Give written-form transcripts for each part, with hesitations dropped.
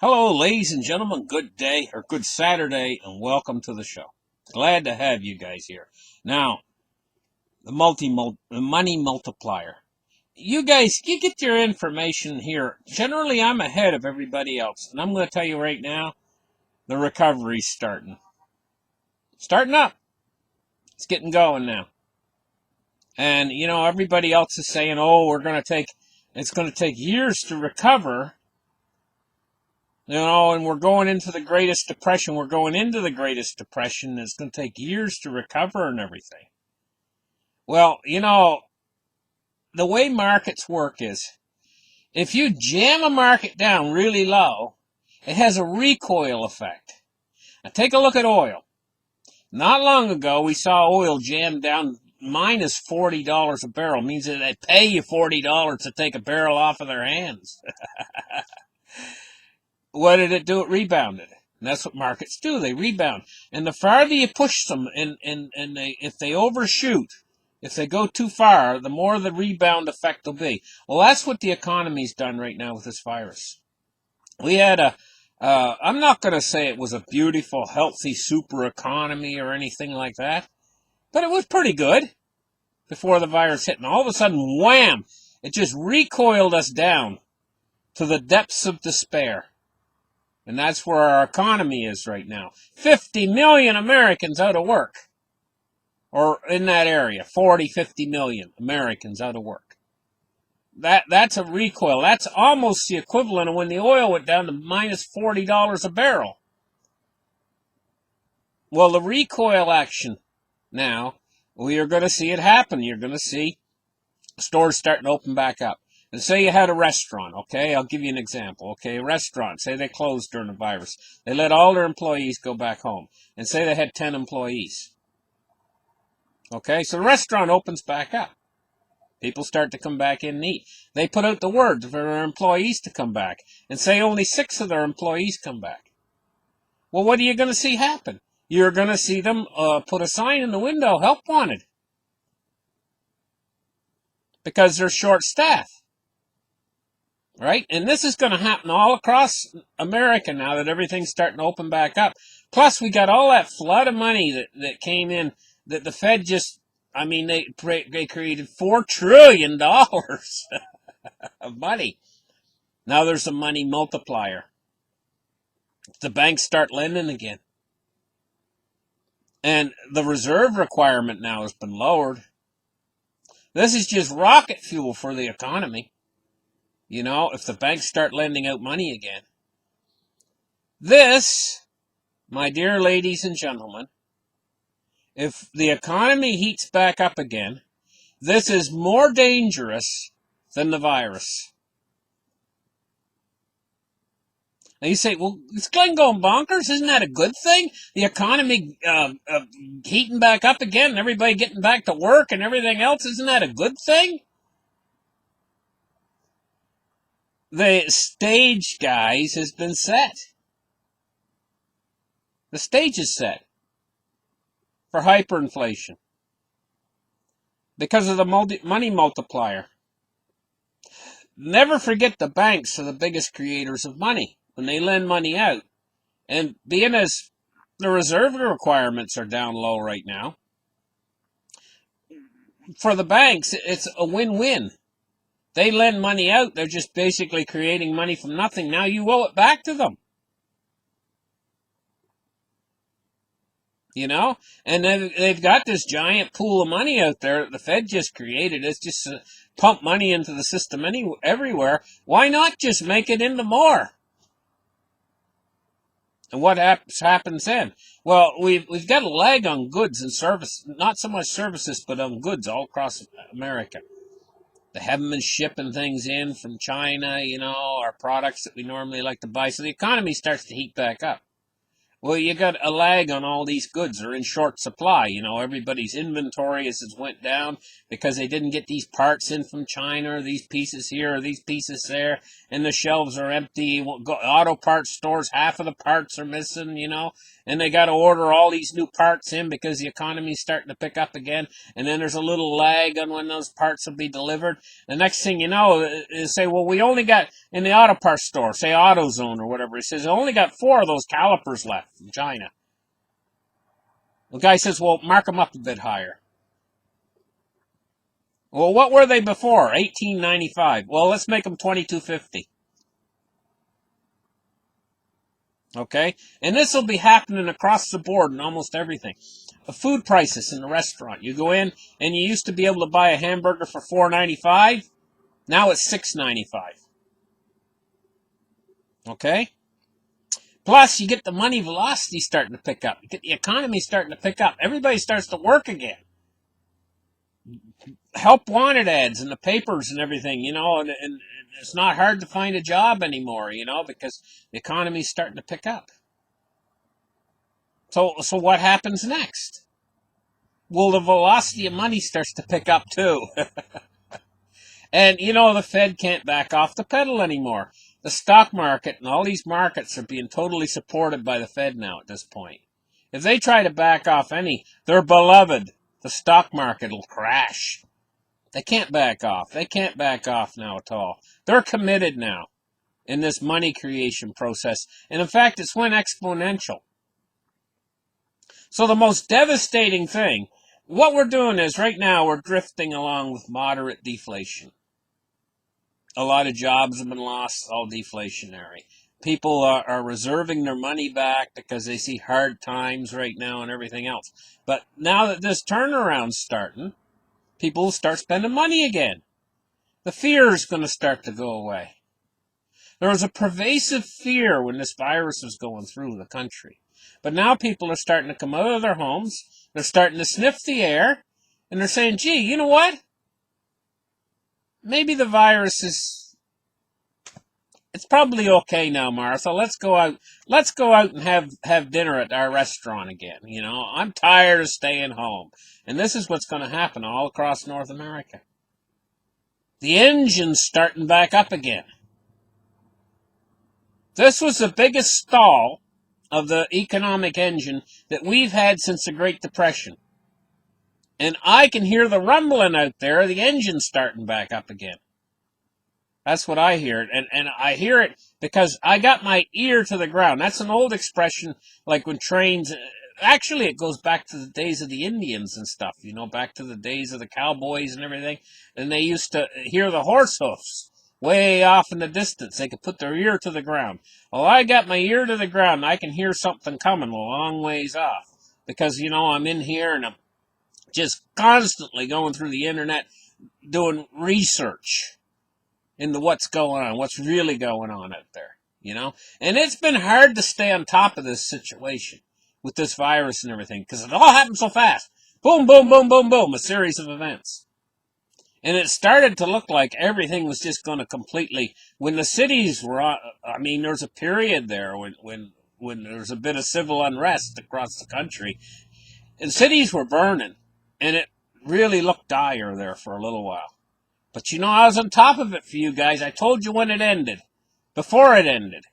Hello, ladies and gentlemen. Good day or good Saturday, and welcome to the show. Glad to have you guys here. Now, the money multiplier. You guys, you get your information here. Generally, I'm ahead of everybody else, and I'm going to tell you right now, the recovery's starting. Starting up. It's getting going now. And everybody else is saying, "Oh, it's going to take years to recover." And we're going into the Greatest Depression. We're going into the Greatest Depression. It's going to take years to recover and everything. Well, the way markets work is if you jam a market down really low, it has a recoil effect. Now take a look at oil. Not long ago, we saw oil jam down minus $40 a barrel. It means that they pay you $40 to take a barrel off of their hands. What did it do? It rebounded. And that's what markets do. They rebound. And the farther you push them, if they overshoot, if they go too far, the more the rebound effect will be. Well, that's what the economy's done right now with this virus. We had I'm not going to say it was a beautiful, healthy, super economy or anything like that, but it was pretty good before the virus hit. And all of a sudden, wham, it just recoiled us down to the depths of despair. And that's where our economy is right now. 50 million Americans out of work. Or in that area, 40, 50 million Americans out of work. That's a recoil. That's almost the equivalent of when the oil went down to minus $40 a barrel. Well, the recoil action now, we are going to see it happen. You're going to see stores starting to open back up. And say you had a restaurant, okay? I'll give you an example, okay? A restaurant, say they closed during the virus. They let all their employees go back home. And say they had 10 employees. Okay, so the restaurant opens back up. People start to come back in and eat. They put out the word for their employees to come back. And say only 6 of their employees come back. Well, what are you going to see happen? You're going to see them put a sign in the window, help wanted. Because they're short-staffed. Right? And this is going to happen all across America now that everything's starting to open back up. Plus, we got all that flood of money that came in that the Fed they created $4 trillion of money. Now there's a money multiplier. The banks start lending again. And the reserve requirement now has been lowered. This is just rocket fuel for the economy. If the banks start lending out money again. This, my dear ladies and gentlemen, if the economy heats back up again, this is more dangerous than the virus. Now you say, well, is Glenn going bonkers? Isn't that a good thing? The economy heating back up again and everybody getting back to work and everything else, isn't that a good thing? The stage, guys, has been set. The stage is set for hyperinflation because of the money multiplier. Never forget the banks are the biggest creators of money when they lend money out. And being as the reserve requirements are down low right now, for the banks, it's a win-win. They lend money out. They're just basically creating money from nothing. Now you owe it back to them. And they've got this giant pool of money out there that the Fed just created. It's just pump money into the system everywhere. Why not just make it into more? And what happens then? Well, we've got a lag on goods and services, not so much services, but on goods all across America. They haven't been shipping things in from China, our products that we normally like to buy. So the economy starts to heat back up. Well, you got a lag on all these goods. They're in short supply. Everybody's inventory has went down because they didn't get these parts in from China, or these pieces here, or these pieces there, and the shelves are empty. Auto parts stores, half of the parts are missing, and they got to order all these new parts in because the economy's starting to pick up again, and then there's a little lag on when those parts will be delivered. The next thing you know, is say, well, we only got, in the auto parts store, say AutoZone or whatever, he says, I only got 4 of those calipers left from China. The guy says, well, mark them up a bit higher. Well, what were they before? $18.95. Well, let's make them $22.50. Okay? And this will be happening across the board in almost everything. The food prices in the restaurant. You go in and you used to be able to buy a hamburger for $4.95. Now it's $6.95. Okay? Plus, you get the money velocity starting to pick up. You get the economy starting to pick up. Everybody starts to work again. Help wanted ads in the papers and everything, and it's not hard to find a job anymore, because the economy's starting to pick up. So what happens next? Well, the velocity of money starts to pick up too. And, the Fed can't back off the pedal anymore. The stock market and all these markets are being totally supported by the Fed now at this point. If they try to back off their beloved, the stock market will crash. They can't back off. They can't back off now at all. They're committed now in this money creation process. And in fact, it's went exponential. So the most devastating thing, what we're doing is right now we're drifting along with moderate deflation. A lot of jobs have been lost, all deflationary. People are reserving their money back because they see hard times right now and everything else. But now that this turnaround's starting, people will start spending money again. The fear is going to start to go away. There was a pervasive fear when this virus was going through the country. But now people are starting to come out of their homes, they're starting to sniff the air, and they're saying, gee, you know what? Maybe the virus it's probably okay now, Martha. Let's go out and have dinner at our restaurant again. I'm tired of staying home. And this is what's going to happen all across North America. The engine's starting back up again. This was the biggest stall of the economic engine that we've had since the Great Depression. And I can hear the rumbling out there, the engine's starting back up again. That's what I hear. And I hear it because I got my ear to the ground. That's an old expression, like when trains... Actually, it goes back to the days of the Indians and stuff, back to the days of the cowboys and everything. And they used to hear the horse hoofs way off in the distance. They could put their ear to the ground. Well, I got my ear to the ground, and I can hear something coming a long ways off. Because, I'm in here, and I'm just constantly going through the internet doing research into what's going on, what's really going on out there, And it's been hard to stay on top of this situation with this virus and everything, because it all happened so fast. Boom, boom, boom, boom, boom, a series of events. And it started to look like everything was just going to completely, when the cities were on, there's a period there when there was a bit of civil unrest across the country, and cities were burning, and it really looked dire there for a little while. But I was on top of it for you guys. I told you when it ended. Before it ended,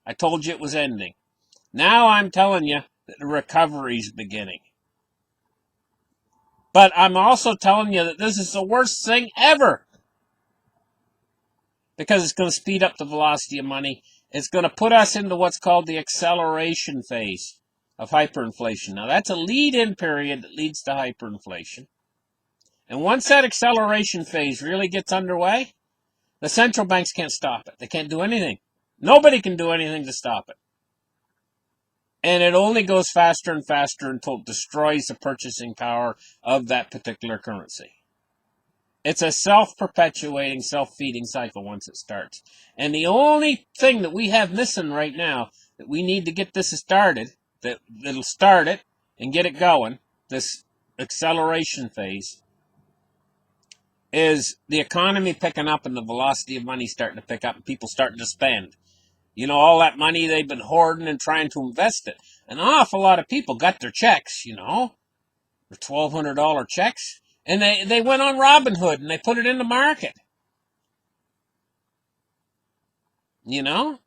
I told you it was ending. Now I'm telling you that the recovery's beginning. But I'm also telling you that this is the worst thing ever. Because it's going to speed up the velocity of money. It's going to put us into what's called the acceleration phase of hyperinflation. Now, that's a lead-in period that leads to hyperinflation. And once that acceleration phase really gets underway, the central banks can't stop it. They can't do anything. Nobody can do anything to stop it. And it only goes faster and faster until it destroys the purchasing power of that particular currency. It's a self-perpetuating, self-feeding cycle once it starts. And the only thing that we have missing right now, that we need to get this started, that'll start it and get it going, this acceleration phase, is the economy picking up and the velocity of money starting to pick up and people starting to spend. You know, all that money they've been hoarding and trying to invest it. An awful lot of people got their checks, you know, their $1,200 checks, and they went on Robinhood and they put it in the market. You know?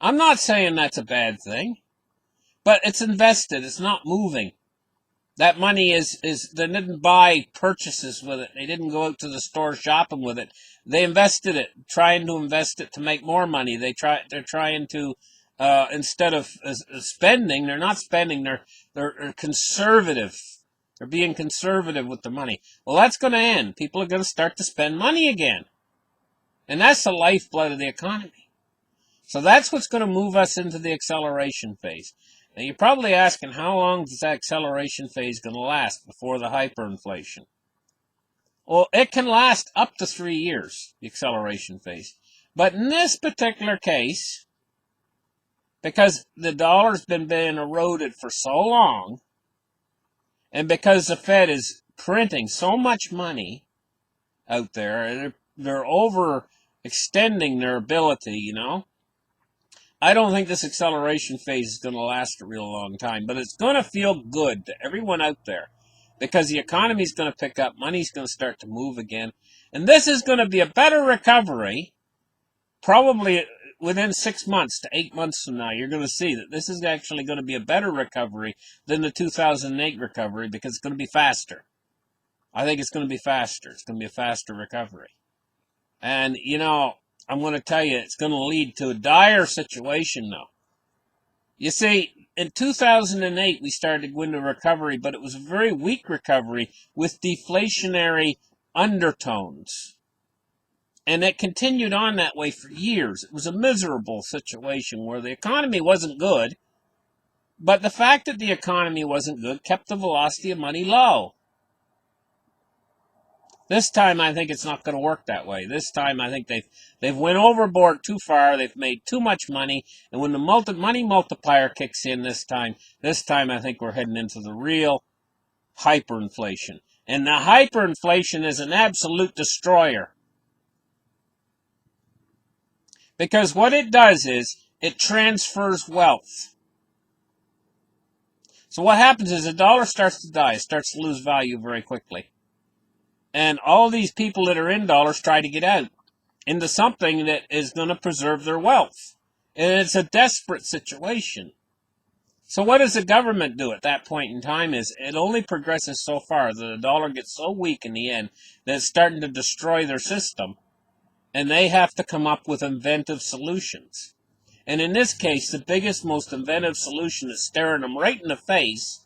I'm not saying that's a bad thing, but it's invested. It's not moving. That money is they didn't buy purchases with it. They didn't go out to the store shopping with it. They invested it, trying to invest it to make more money. They're trying to instead of spending, they're not spending. They're conservative. They're being conservative with the money. Well, that's going to end. People are going to start to spend money again, and that's the lifeblood of the economy. So that's what's going to move us into the acceleration phase. Now you're probably asking, how long is that acceleration phase going to last before the hyperinflation? Well, it can last up to 3 years, the acceleration phase. But in this particular case, because the dollar's been being eroded for so long, and because the Fed is printing so much money out there, they're overextending their ability, you know. I don't think this acceleration phase is going to last a real long time, but it's going to feel good to everyone out there because the economy is going to pick up, money's going to start to move again, and this is going to be a better recovery. Probably within 6 months to 8 months from now, you're going to see that this is actually going to be a better recovery than the 2008 recovery because it's going to be faster. I think it's going to be faster. It's going to be a faster recovery. And, you know, I'm going to tell you, it's going to lead to a dire situation, though. You see, in 2008, we started to go into recovery, but it was a very weak recovery with deflationary undertones. And it continued on that way for years. It was a miserable situation where the economy wasn't good, but the fact that the economy wasn't good kept the velocity of money low. This time, I think it's not going to work that way. This time, I think they've went overboard too far. They've made too much money, and when the money multiplier kicks in this time I think we're heading into the real hyperinflation. And the hyperinflation is an absolute destroyer, because what it does is it transfers wealth. So what happens is the dollar starts to die. It starts to lose value very quickly. And all these people that are in dollars try to get out into something that is going to preserve their wealth. And it's a desperate situation. So what does the government do at that point in time is it only progresses so far. The dollar gets so weak in the end that it's starting to destroy their system. And they have to come up with inventive solutions. And in this case, the biggest, most inventive solution that's staring them right in the face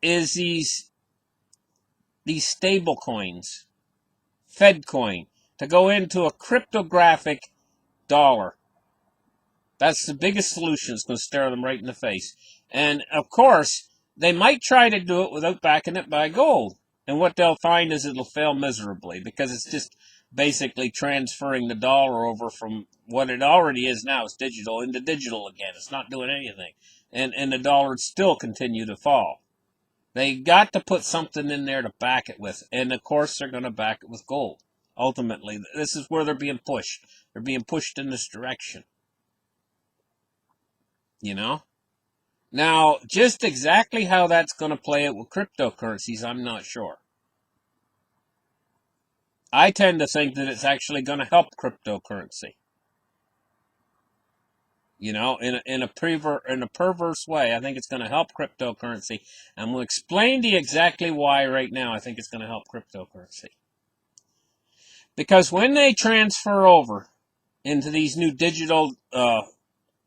is these stable coins, Fed coin, to go into a cryptographic dollar. That's the biggest solution. It's going to stare them right in the face. And of course, they might try to do it without backing it by gold. And what they'll find is it'll fail miserably because it's just basically transferring the dollar over from what it already is now, it's digital, into digital again. It's not doing anything. And the dollar would still continue to fall. They got to put something in there to back it with. And of course, they're going to back it with gold. Ultimately, this is where they're being pushed. They're being pushed in this direction. You know? Now, just exactly how that's going to play out with cryptocurrencies, I'm not sure. I tend to think that it's actually going to help cryptocurrency. You know, in a perverse way. I think it's going to help cryptocurrency. I'm going to explain to you exactly why right now I think it's going to help cryptocurrency. Because when they transfer over into these new digital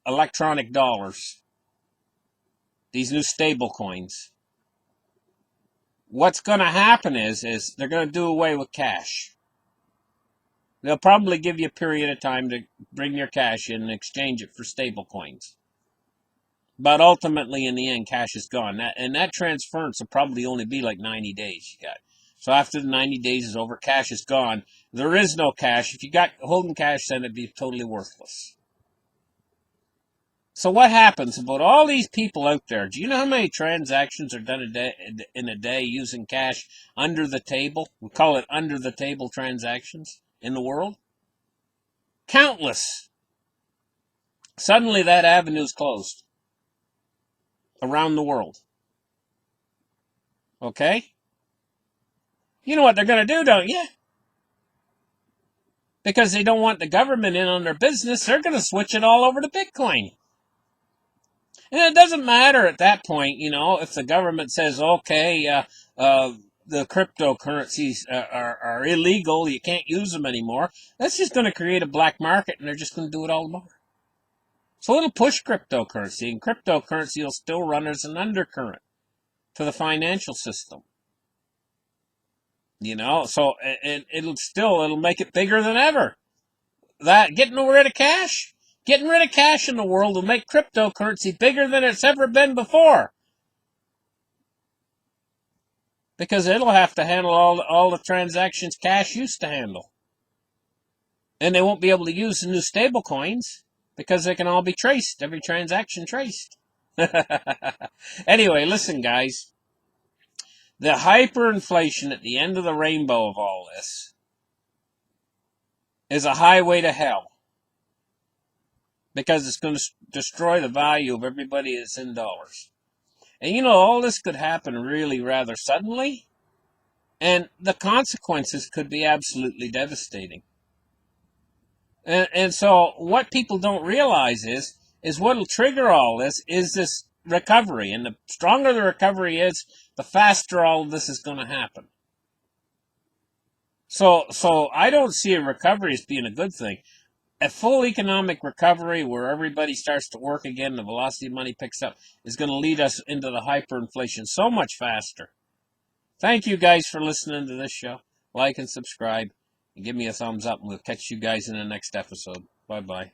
electronic dollars, these new stable coins, what's going to happen is they're going to do away with cash. They'll probably give you a period of time to bring your cash in and exchange it for stable coins. But ultimately, in the end, cash is gone. That transference will probably only be like 90 days you got. So after the 90 days is over, cash is gone. There is no cash. If you got holding cash, then it'd be totally worthless. So what happens about all these people out there? Do you know how many transactions are done in a day using cash under the table? We call it under the table transactions in the world. Countless. Suddenly that avenue's closed around the world. Okay? You know what they're going to do, don't you? Because they don't want the government in on their business, they're going to switch it all over to Bitcoin. And it doesn't matter at that point, if the government says, okay, the cryptocurrencies are illegal, you can't use them anymore. That's just going to create a black market, and they're just going to do it all the more. So it'll push cryptocurrency, and cryptocurrency will still run as an undercurrent to the financial system. So and it'll make it bigger than ever. That getting rid of cash in the world will make cryptocurrency bigger than it's ever been before, because it'll have to handle all the transactions cash used to handle, and they won't be able to use the new stable coins because they can all be traced, every transaction traced. Anyway, listen, guys. The hyperinflation at the end of the rainbow of all this is a highway to hell, because it's going to destroy the value of everybody that's in dollars. And all this could happen really rather suddenly, and the consequences could be absolutely devastating. And so what people don't realize is what will trigger all this is this recovery. And the stronger the recovery is, the faster all of this is going to happen. So I don't see a recovery as being a good thing. A full economic recovery where everybody starts to work again, the velocity of money picks up, is going to lead us into the hyperinflation so much faster. Thank you guys for listening to this show. Like and subscribe, and give me a thumbs up, and we'll catch you guys in the next episode. Bye-bye.